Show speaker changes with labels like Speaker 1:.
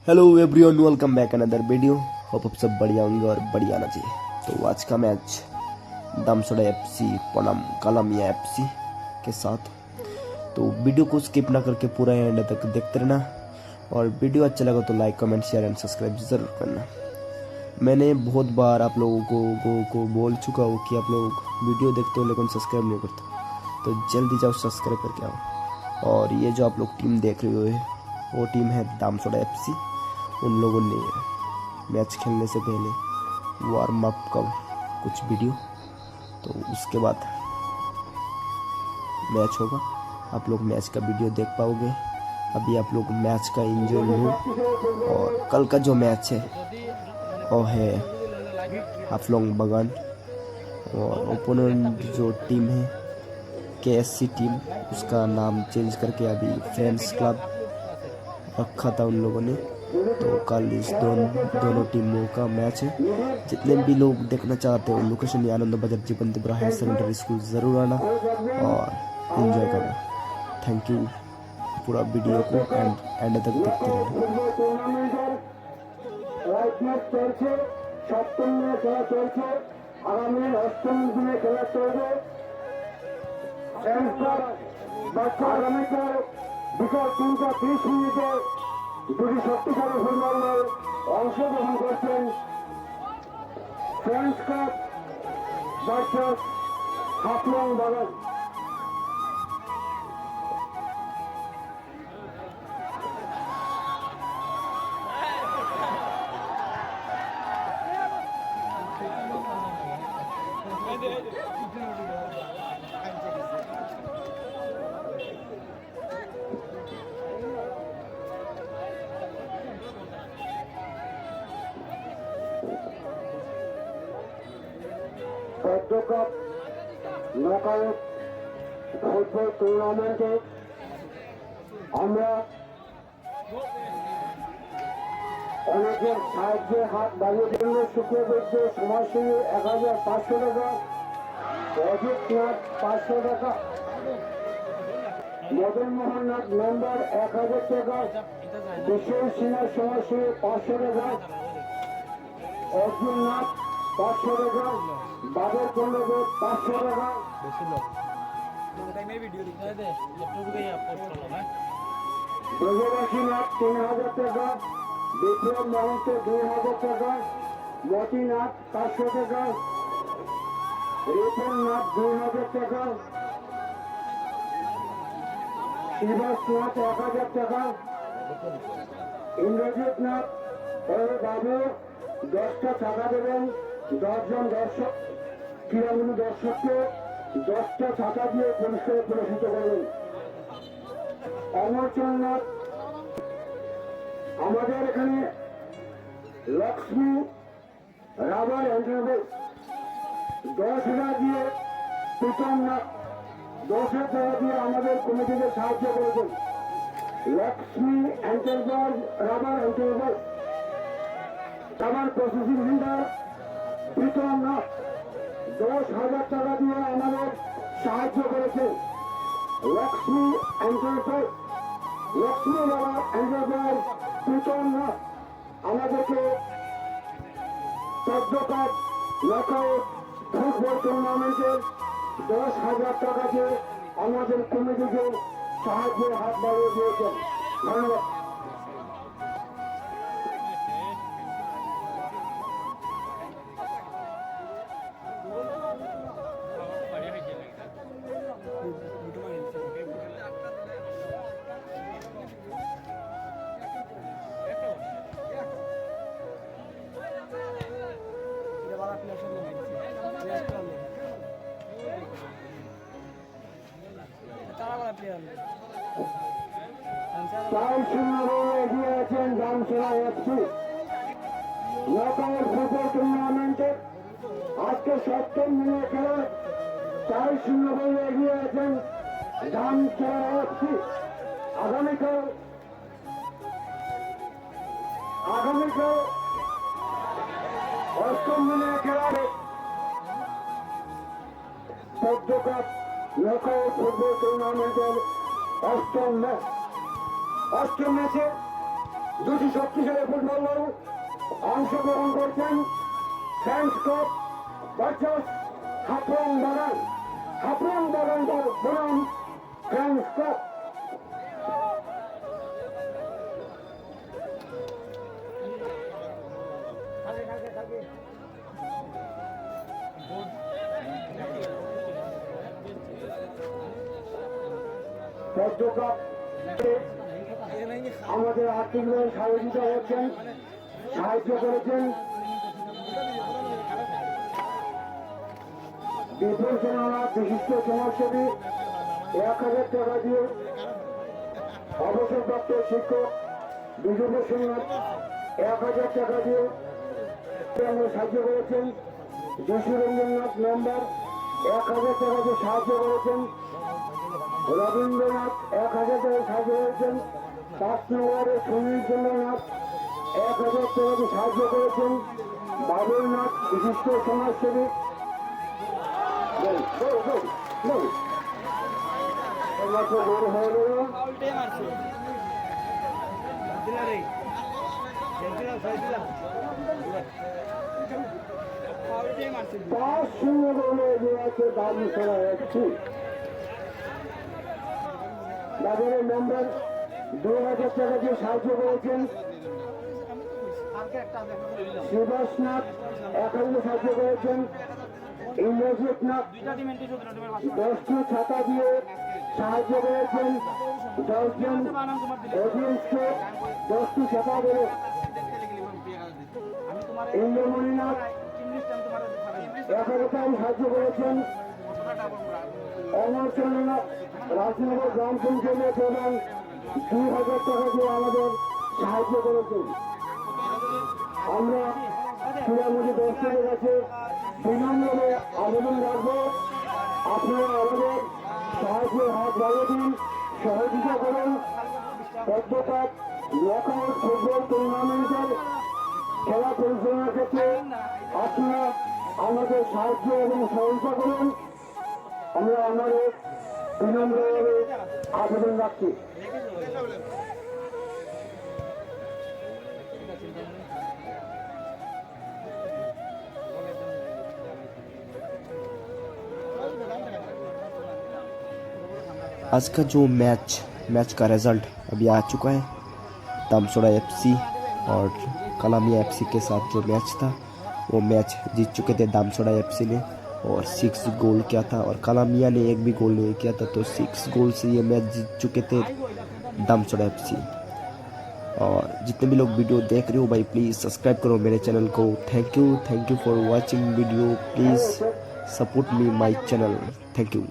Speaker 1: Hello everyone, welcome back another video. Hope आप सब बढ़िया होंगे और बढ़िया आना चाहिए। तो आज का मैच दामसोड़ा एफसी पनाम कालामिया एफसी के साथ। तो वीडियो को स्किप ना करके पूरा एंड तक देखते रहना, और वीडियो अच्छा लगा तो like comment share and subscribe ज़रूर करना। मैंने बहुत बार आप लोगों को बोल चुका हूँ कि आप लोग वीडियो देखते हो लेकिन सब्सक्राइब नहीं करते, तो जल्दी जाओ सब्सक्राइब करके आओ। और ये जो आप लोग टीम देख रहे हो वो टीम है दामसोड़ा एफसी। उन लोगों ने मैच खेलने से पहले वार्म अप का कुछ वीडियो, तो उसके बाद मैच होगा। आप लोग मैच का वीडियो देख पाओगे। अभी आप लोग मैच का एंजॉय लो। और कल का जो मैच है वो है हाफलोंग बगान, और ओपोनेंट जो टीम है केएससी टीम, उसका नाम चेंज करके अभी फ्रेंड्स क्लब रखा था उन लोगों ने। तो कल इस दोनों टीमों का मैच है। जितने भी लोग देखना चाहते हो लोकेशन आनंद बाजार जीवंतपुरा हायर सेकेंडरी स्कूल ज़रूर आना और एंजॉय करना। Thank you. पूरा वीडियो को एंड तक देखते
Speaker 2: रहना। বিকাল 3:30 দুটি শক্তিশালী ফুটবলার অংশগ্রহণ করছেন ফ্রেন্ডস কাপ ভার্সেস হাফলং বাগান। পদ্মকাপ নকআউট ফুটবল টুর্নামেন্টে আমরা অনেকের সাহায্যে হাত বাড়িয়ে জন্য শুক্রবৈদ্য সমাজসেবী 1500 টাকা, অজিতনাথ 500 টাকা, মদন মোহন নাথ মেম্বার 1000 টাকা, বিশ্বল সিনহা সমাজসেবী 500 টাকা, অর্জুন নাথ 500 টাকা, বাদল চন্দ্রদেব 500 টাকা, ব্রজবাসী নাথ 3000 টাকা, বিপ্লব মহন্ত 2000 টাকা, মতি নাথ 500 টাকা, রিপন নাথ 2000 টাকা, শিবাস নাথ 1000 টাকা, ইন্দ্রজিৎ নাথ বাবু 10টা টাকা দেবেন। 10 জন দর্শক ক্রীড়ামূলক দর্শককে 10টা টাকা দিয়ে পুরস্কারে পুরস্কৃত করবেন। অমরচন্দ্রনাথ আমাদের এখানে লক্ষ্মী রাবার এন্টারপ্রাইজ 10,000 দিয়ে, প্রীতমনাথ 10,000 টাকা দিয়ে আমাদের কমিটিকে সাহায্য করেছেন। Lakshmi enterprise rubber enterprise rubber processing centre Pritamnath 10,000 টাকা দিয়ে আমাদের সাহায্য করেছে। Lakshmi enterprise Lakshmi rubber enterprise Pritamnath আমাদেরকে পদ্মকাপ নকআউট ফুটবল টুর্নামেন্টের 10,000 টাকা দিয়ে আমাদের কমিটিকে সাহায্যের হাত বাড়িয়ে দিয়েছেন। ধন্যবাদ। তাই শূন্যভাবে এগিয়ে আছেন দামসোড়া এফসি নকআউট ফুটবল টুর্নামেন্টে। আজকে সপ্তম দিনের খেলা 4-0 এগিয়ে আছেন দামসোড়া এফসি। আগামীকাল অষ্টম দিনের খেলা পদ্মকাপ নকআউট ফুটবল টুর্নামেন্টের অষ্টম ম্যাচে দুটি শক্তিশালী ফুটবল দল অংশগ্রহণ করছেন। ফ্রেন্স কাপ ভার্সেস হাফলং বাগান দল বনাম ফ্রেন্স কাপ। পদ্মকাপ আমাদের আর্থিকভাবে সহযোগিতা করছেন, সাহায্য করেছেন বিপুল সোনারা বিশিষ্ট সমাজসেবী 1000 টাকা দিয়ে, অবসরপ্রাপ্ত শিক্ষক বিজয় সোনার 1000 টাকা দিয়ে সাহায্য করেছেন। যশোরঞ্জননাথ মেম্বার 1000 টাকা দিয়ে সাহায্য করেছেন। রবীন্দ্রনাথ 1000 টাকা সাহায্য করেছেন। 5 নম্বরের সুনীল চন্দ্রনাথ 1000 টাকা দিয়ে সাহায্য করেছেন। বাবুলনাথ বিশিষ্ট সমাজসেবী বাজারের মেম্বার 2000 টাকা দিয়ে সাহায্য করেছেন। সুভাষনাথ 1000 সাহায্য করেছেন। ইন্দ্রজিৎ নাথ 10টি ছাতা দিয়ে সাহায্য করেছেন। 10 জন অডিয়েন্সকে 10টি ছাতা দেবে। ইন্দ্রমণিনাথ 1000 টাকা সাহায্য করেছেন। অমর চন্দ্রনাথ রাজনগর গ্রাম পঞ্চায়েতের প্রধান 2000 টাকা দিয়ে আমাদের সাহায্য করেছেন। আমরা ক্রীড়ামন্ত্রী দর্শকের কাছে বিনম্রভাবে আবেদন রাখবো, আপনারা আমাদের সাহায্যের হাত বাড়িয়ে দিন, সহযোগিতা করুন। পদ্মকাপ নকআউট ফুটবল টুর্নামেন্টের খেলা পরিচালনার ক্ষেত্রে আপনারা আমাদের সাহায্য এবং সহযোগিতা করুন, আমরা আমাদের বিনম্রভাবে আবেদন রাখছি।
Speaker 1: आज का जो मैच का रिज़ल्ट अभी आ चुका है। दामसोड़ा एफसी और कलामिया एफसी के साथ जो मैच था वो मैच जीत चुके थे दामसोड़ा एफसी ने, और 6 गोल किया था और कलामिया ने एक भी गोल नहीं किया था, तो 6 गोल से ये मैच जीत चुके थे दामसोड़ा एफसी। और जितने भी लोग वीडियो देख रहे हो भाई प्लीज़ सब्सक्राइब करो मेरे चैनल को। Thank you for watching video. Please support me my channel. Thank you.